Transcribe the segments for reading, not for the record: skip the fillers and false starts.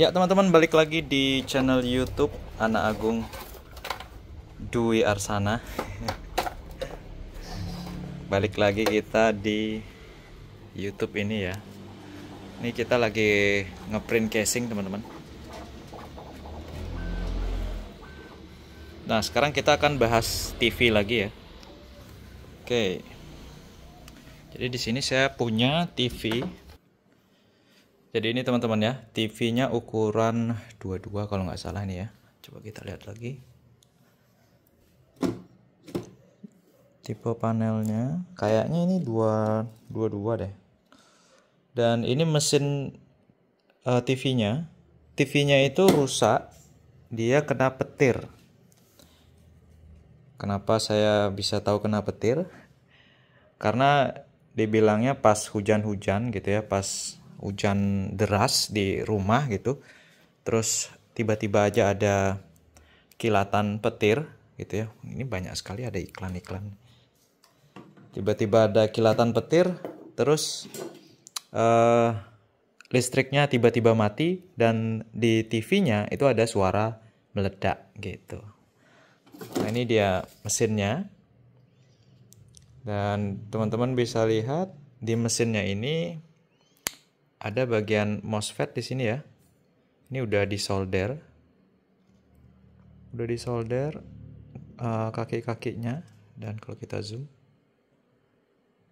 Ya teman-teman, balik lagi di channel YouTube Anak Agung Dwi Arsana. Balik lagi kita di YouTube ini ya. Ini kita lagi ngeprint casing teman-teman. Nah sekarang kita akan bahas TV lagi ya. Oke. Jadi di sini saya punya TV. Jadi ini teman-teman ya, TV-nya ukuran 22 kalau nggak salah nih ya. Coba kita lihat lagi. Tipe panelnya kayaknya ini 22 deh. Dan ini mesin TV-nya. TV-nya itu rusak, dia kena petir. Kenapa saya bisa tahu kena petir? Karena dibilangnya pas hujan-hujan gitu ya, pas hujan deras di rumah gitu, terus tiba-tiba aja ada kilatan petir gitu ya. Ini banyak sekali ada iklan-iklan. Tiba-tiba ada kilatan petir, terus listriknya tiba-tiba mati dan di TV-nya itu ada suara meledak gitu. Nah ini dia mesinnya, dan teman-teman bisa lihat di mesinnya ini ada bagian MOSFET di sini ya. Ini udah disolder. Udah disolder kaki-kakinya, dan kalau kita zoom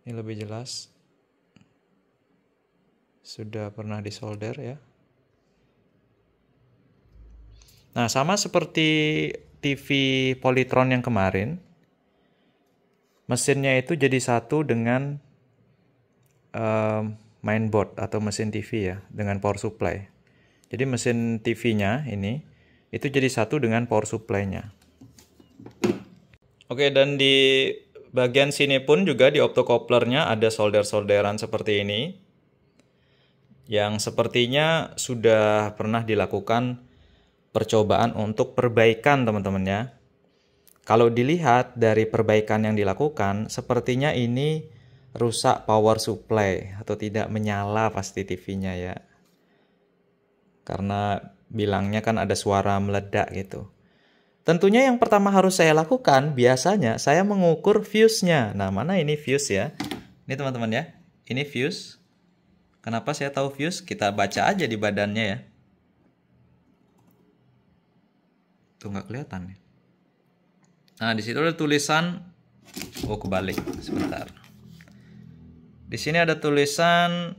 ini lebih jelas. Sudah pernah disolder ya. Nah, sama seperti TV Polytron yang kemarin, mesinnya itu jadi satu dengan mainboard atau mesin TV ya, dengan power supply. Jadi mesin TV-nya ini itu jadi satu dengan power supply-nya. Oke, dan di bagian sini pun juga di optocoupler-nya ada solder-solderan seperti ini, yang sepertinya sudah pernah dilakukan percobaan untuk perbaikan teman-teman ya. Kalau dilihat dari perbaikan yang dilakukan, sepertinya ini rusak power supply atau tidak menyala pasti TV-nya ya. Karena bilangnya kan ada suara meledak gitu. Tentunya yang pertama harus saya lakukan, biasanya saya mengukur fuse-nya. Nah, mana ini fuse ya? Ini teman-teman ya. Ini fuse. Kenapa saya tahu fuse? Kita baca aja di badannya ya. Tuh nggak kelihatan nih. Nah, di situ ada tulisan, oh kebalik, sebentar. Di sini ada tulisan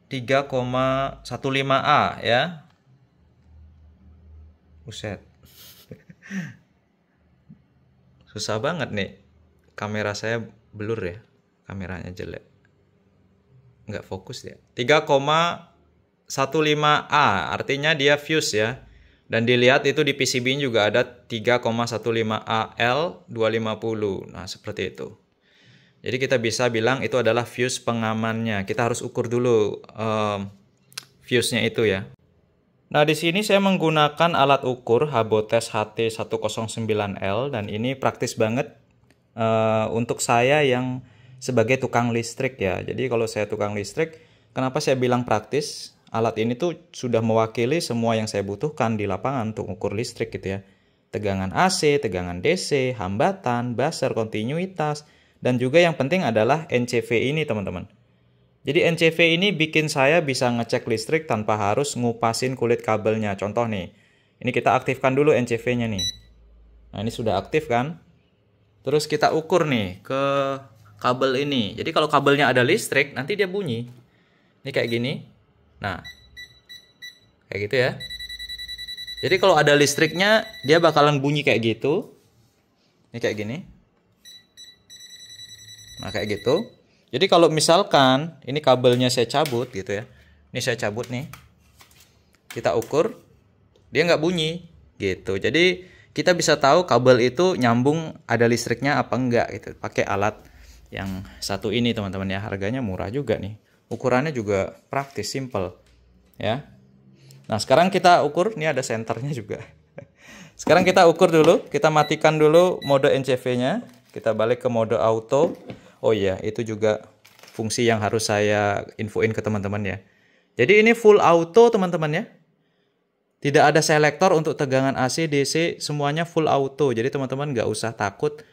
3,15A ya. Buset. Susah banget nih. Kamera saya blur ya. Kameranya jelek. Nggak fokus ya. 3,15A artinya dia fuse ya. Dan dilihat itu di PCB juga ada 3,15AL250. Nah, seperti itu. Jadi kita bisa bilang itu adalah fuse pengamannya. Kita harus ukur dulu fuse-nya itu ya. Nah, di sini saya menggunakan alat ukur Habotes HT109L, dan ini praktis banget untuk saya yang sebagai tukang listrik ya. Jadi kalau saya tukang listrik, kenapa saya bilang praktis? Alat ini tuh sudah mewakili semua yang saya butuhkan di lapangan untuk ukur listrik gitu ya. Tegangan AC, tegangan DC, hambatan, buzzer, kontinuitas, dan juga yang penting adalah NCV ini teman-teman. Jadi NCV ini bikin saya bisa ngecek listrik tanpa harus ngupasin kulit kabelnya. Contoh nih, ini kita aktifkan dulu NCV-nya nih. Nah ini sudah aktif kan. Terus kita ukur nih ke kabel ini. Jadi kalau kabelnya ada listrik, nanti dia bunyi. Ini kayak gini. Nah, kayak gitu ya. Jadi kalau ada listriknya, dia bakalan bunyi kayak gitu. Ini kayak gini. Nah kayak gitu. Jadi kalau misalkan ini kabelnya saya cabut gitu ya. Ini saya cabut nih. Kita ukur. Dia nggak bunyi gitu. Jadi kita bisa tahu kabel itu nyambung ada listriknya apa enggak gitu. Pakai alat yang satu ini teman-teman ya. Harganya murah juga nih. Ukurannya juga praktis, simple ya. Nah sekarang kita ukur. Ini ada senternya juga. Sekarang kita ukur dulu. Kita matikan dulu mode NCV-nya. Kita balik ke mode auto. Oh iya, itu juga fungsi yang harus saya infoin ke teman-teman ya. Jadi ini full auto teman-teman ya. Tidak ada selektor untuk tegangan AC, DC, semuanya full auto. Jadi teman-teman nggak usah takut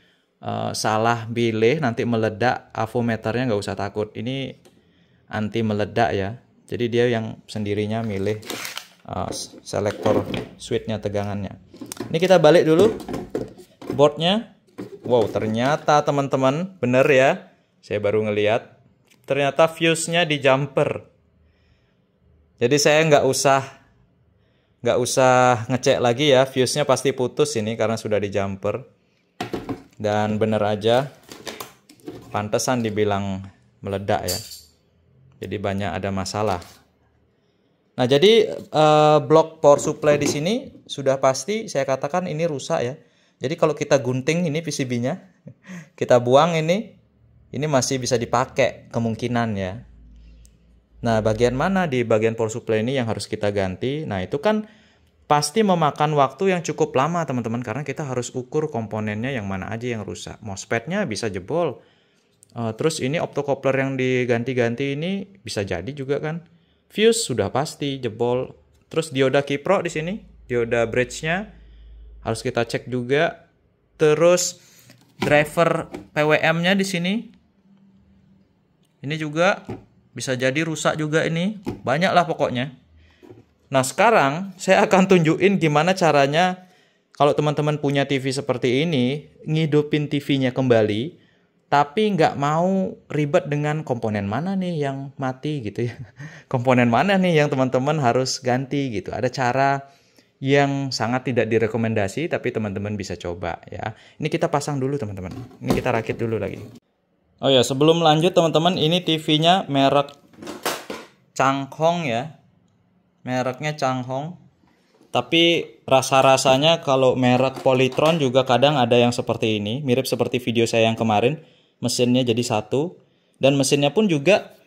salah pilih nanti meledak, avometernya nggak usah takut. Ini anti meledak ya. Jadi dia yang sendirinya milih selektor switchnya tegangannya. Ini kita balik dulu boardnya. Wow, ternyata teman-teman bener ya. Saya baru ngeliat. Ternyata fuse-nya di jumper. Jadi saya nggak usah ngecek lagi ya, fuse-nya pasti putus ini karena sudah di jumper. Dan bener aja, pantesan dibilang meledak ya. Jadi banyak ada masalah. Nah jadi blok power supply di sini sudah pasti saya katakan ini rusak ya. Jadi kalau kita gunting ini PCB-nya, kita buang ini masih bisa dipakai kemungkinan ya. Nah, bagian mana di bagian power supply ini yang harus kita ganti? Nah, itu kan pasti memakan waktu yang cukup lama, teman-teman, karena kita harus ukur komponennya yang mana aja yang rusak. MOSFET-nya bisa jebol. Terus ini optocoupler yang diganti-ganti ini bisa jadi juga kan. Fuse sudah pasti jebol. Terus dioda kiprok di sini, dioda bridge-nya harus kita cek juga. Terus driver PWM-nya di sini. Ini juga bisa jadi rusak juga ini. Banyak lah pokoknya. Nah sekarang saya akan tunjukin gimana caranya kalau teman-teman punya TV seperti ini, ngidupin TV-nya kembali, tapi nggak mau ribet dengan komponen mana nih yang mati gitu ya. Komponen mana nih yang teman-teman harus ganti gitu. Ada cara yang sangat tidak direkomendasi, tapi teman-teman bisa coba ya. Ini kita pasang dulu teman-teman. Ini kita rakit dulu lagi. Oh ya, sebelum lanjut teman-teman, ini TV-nya merek Changhong ya. Mereknya Changhong. Tapi rasa-rasanya kalau merek Polytron juga kadang ada yang seperti ini. Mirip seperti video saya yang kemarin. Mesinnya jadi satu. Dan mesinnya pun juga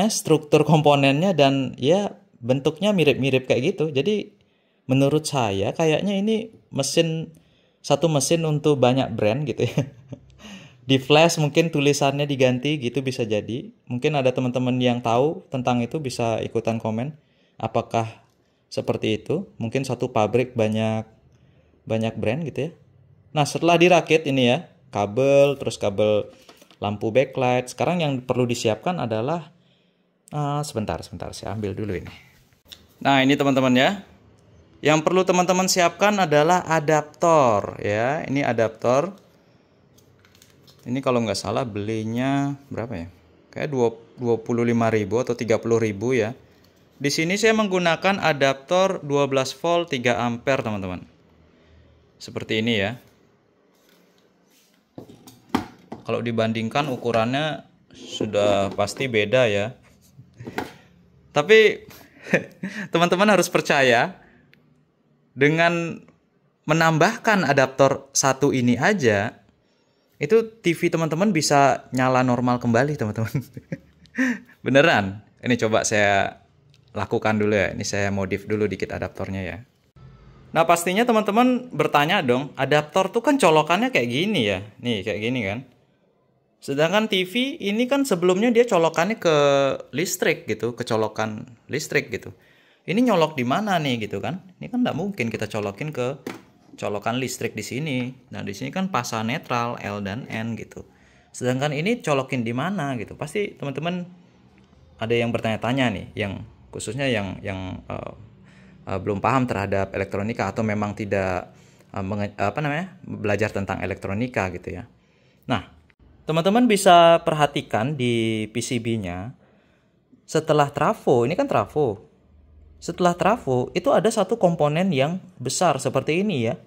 struktur komponennya dan ya bentuknya mirip-mirip kayak gitu. Jadi menurut saya kayaknya ini satu mesin untuk banyak brand gitu ya. Di flash mungkin tulisannya diganti gitu bisa jadi. Mungkin ada teman-teman yang tahu tentang itu bisa ikutan komen. Apakah seperti itu? Mungkin satu pabrik banyak brand gitu ya. Nah setelah dirakit ini ya, kabel, terus kabel lampu backlight. Sekarang yang perlu disiapkan adalah sebentar saya ambil dulu ini. Nah ini teman-teman ya. Yang perlu teman-teman siapkan adalah adaptor ya. Ini adaptor. Ini kalau nggak salah belinya berapa ya? Kayak 25.000 atau 30.000 ya. Di sini saya menggunakan adaptor 12 volt 3 ampere teman-teman. Seperti ini ya. Kalau dibandingkan ukurannya sudah pasti beda ya. Tapi teman-teman harus percaya dengan menambahkan adaptor satu ini aja, itu TV teman-teman bisa nyala normal kembali teman-teman. Beneran. Ini coba saya lakukan dulu ya. Ini saya modif dulu dikit adaptornya ya. Nah pastinya teman-teman bertanya dong, adaptor tuh kan colokannya kayak gini ya. Nih kayak gini kan. Sedangkan TV ini kan sebelumnya dia colokannya ke listrik gitu, ke colokan listrik gitu. Ini nyolok di mana nih gitu kan? Ini kan nggak mungkin kita colokin ke colokan listrik di sini. Nah, di sini kan pasang netral L dan N gitu. Sedangkan ini colokin di mana gitu. Pasti teman-teman ada yang bertanya-tanya nih, yang khususnya yang belum paham terhadap elektronika atau memang tidak belajar tentang elektronika gitu ya. Nah, teman-teman bisa perhatikan di PCB-nya setelah trafo, ini kan trafo. Setelah trafo itu ada satu komponen yang besar seperti ini ya.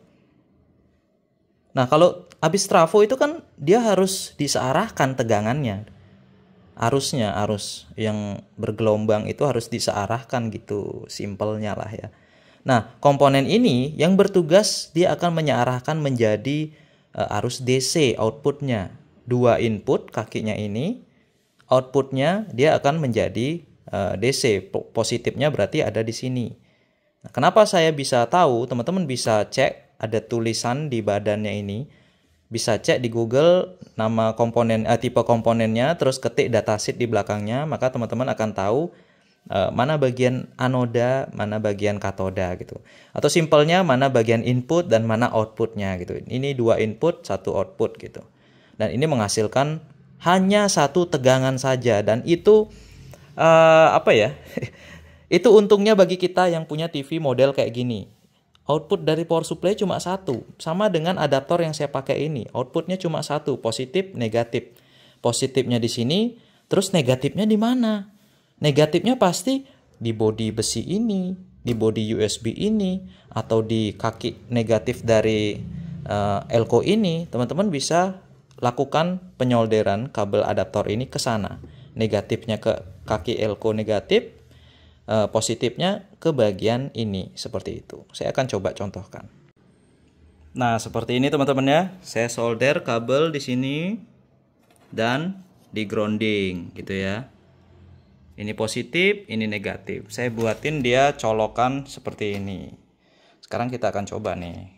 Nah kalau habis trafo itu kan dia harus disearahkan tegangannya. Arus yang bergelombang itu harus disearahkan gitu. Simpelnya lah ya. Nah komponen ini yang bertugas dia akan menyearahkan menjadi arus DC outputnya. 2 input kakinya ini. Outputnya dia akan menjadi DC, positifnya berarti ada di sini. Nah, kenapa saya bisa tahu? Teman-teman bisa cek, ada tulisan di badannya ini. Bisa cek di Google nama komponen, tipe komponennya, terus ketik datasheet di belakangnya, maka teman-teman akan tahu mana bagian anoda, mana bagian katoda gitu. Atau simpelnya mana bagian input dan mana outputnya gitu. Ini 2 input, 1 output gitu. Dan ini menghasilkan hanya 1 tegangan saja, dan itu apa ya? Itu untungnya bagi kita yang punya TV model kayak gini. Output dari power supply cuma 1, sama dengan adaptor yang saya pakai ini. Outputnya cuma 1, positif, negatif. Positifnya di sini, terus negatifnya di mana? Negatifnya pasti di bodi besi ini, di bodi USB ini, atau di kaki negatif dari elko ini. Teman-teman bisa lakukan penyolderan kabel adaptor ini ke sana. Negatifnya ke kaki elko negatif, positifnya ke bagian ini, seperti itu. Saya akan coba contohkan. Nah, seperti ini teman-teman ya. Saya solder kabel di sini dan di grounding gitu ya. Ini positif, ini negatif. Saya buatin dia colokan seperti ini. Sekarang kita akan coba nih.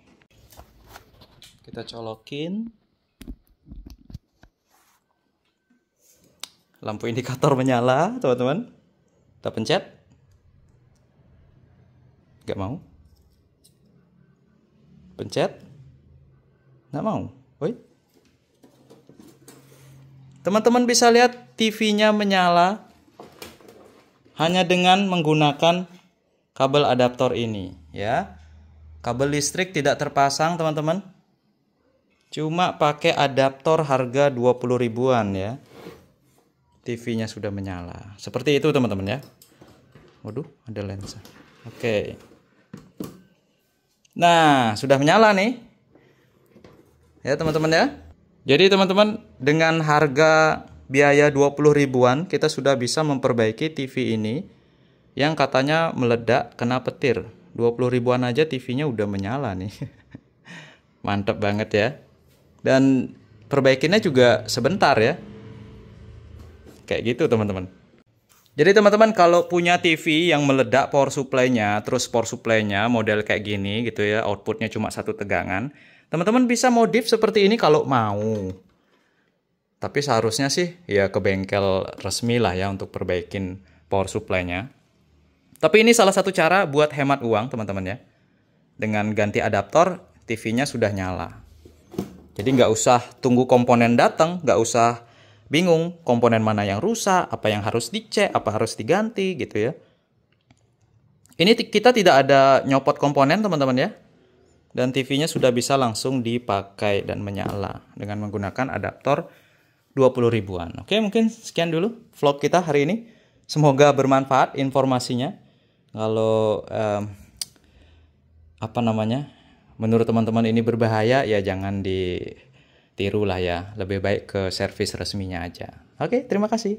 Kita colokin. Lampu indikator menyala, teman-teman. Kita pencet. Gak mau. Pencet. Gak mau. Woi. Teman-teman bisa lihat TV-nya menyala hanya dengan menggunakan kabel adaptor ini ya. Kabel listrik tidak terpasang, teman-teman. Cuma pakai adaptor harga 20 ribuan ya. TV-nya sudah menyala. Seperti itu, teman-teman ya. Waduh, ada lensa. Oke. Nah, sudah menyala nih. Ya, teman-teman ya. Jadi, teman-teman, dengan harga biaya 20 ribuan, kita sudah bisa memperbaiki TV ini yang katanya meledak kena petir. 20 ribuan aja TV-nya udah menyala nih. Mantap banget ya. Dan perbaikinnya juga sebentar ya. Kayak gitu, teman-teman. Jadi teman-teman kalau punya TV yang meledak power supply-nya, terus power supply-nya model kayak gini gitu ya, outputnya cuma 1 tegangan, teman-teman bisa modif seperti ini kalau mau. Tapi seharusnya sih ya ke bengkel resmi lah ya untuk perbaikin power supply-nya. Tapi ini salah satu cara buat hemat uang, teman-teman ya. Dengan ganti adaptor, TV-nya sudah nyala. Jadi nggak usah tunggu komponen datang, nggak usah bingung komponen mana yang rusak, apa yang harus dicek, apa harus diganti gitu ya. Ini kita tidak ada nyopot komponen, teman-teman ya. Dan TV-nya sudah bisa langsung dipakai dan menyala dengan menggunakan adaptor 20 ribuan. Oke, mungkin sekian dulu vlog kita hari ini. Semoga bermanfaat informasinya. Kalau menurut teman-teman ini berbahaya, ya jangan ditiru lah ya. Lebih baik ke servis resminya aja. Oke, terima kasih.